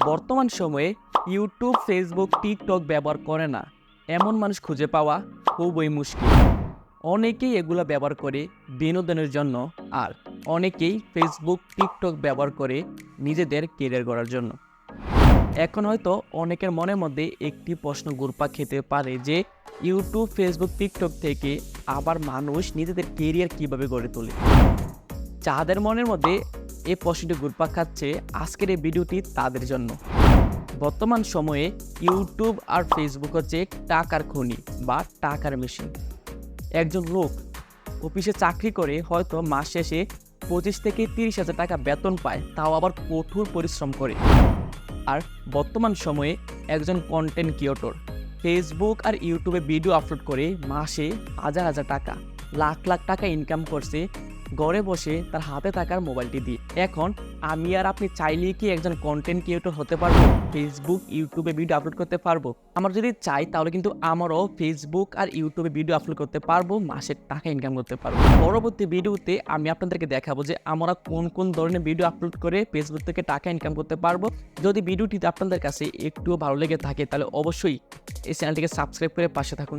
বর্তমান সময়ে YouTube, Facebook, TikTok ব্যবহার করে না এমন মানুষ খুঁজে পাওয়া খুবই মুশকিল। অনেকেই এগুলো ব্যবহার করে বিনোদনের জন্য, আর অনেকেই ফেসবুক, টিকটক ব্যবহার করে নিজেদের কেরিয়ার গড়ার জন্য। এখন হয়তো অনেকের মনের মধ্যে একটি প্রশ্ন ঘুরপাক খেতে পারে যে ইউটিউব, ফেসবুক, টিকটক থেকে আবার মানুষ নিজেদের কেরিয়ার কিভাবে গড়ে তোলে। যাদের মনের মধ্যে এই প্রশ্নটি ঘুরপাক খাচ্ছে, আজকের এই ভিডিওটি তাদের জন্য। বর্তমান সময়ে ইউটিউব আর ফেসবুক হচ্ছে টাকার খনি বা টাকার মেশিন। একজন লোক অফিসে চাকরি করে হয়তো মাস শেষে 25 থেকে 30,000 টাকা বেতন পায়, তাও আবার কঠোর পরিশ্রম করে। আর বর্তমান সময়ে একজন কন্টেন্ট ক্রিয়েটর ফেসবুক আর ইউটিউবে ভিডিও আপলোড করে মাসে হাজার হাজার টাকা, লাখ লাখ টাকা ইনকাম করছে ঘরে বসে তার হাতে থাকার মোবাইলটি দিয়ে। এখন আমি আর আপনি চাইলেই কি একজন কন্টেন্ট ক্রিয়েটর হতে পারবো? ফেসবুক, ইউটিউবে ভিডিও আপলোড করতে পারবো? আমরা যদি চাই তাহলে কিন্তু আমারও ফেসবুক আর ইউটিউবে ভিডিও আপলোড করতে পারবো, মাসের টাকা ইনকাম করতে পারবো। পরবর্তী ভিডিওতে আমি আপনাদেরকে দেখাবো যে আমরা কোন কোন ধরনের ভিডিও আপলোড করে ফেসবুক থেকে টাকা ইনকাম করতে পারবো। যদি ভিডিওটিতে আপনাদের কাছে একটুও ভালো লেগে থাকে তাহলে অবশ্যই এই চ্যানেলটিকে সাবস্ক্রাইব করে পাশে থাকুন।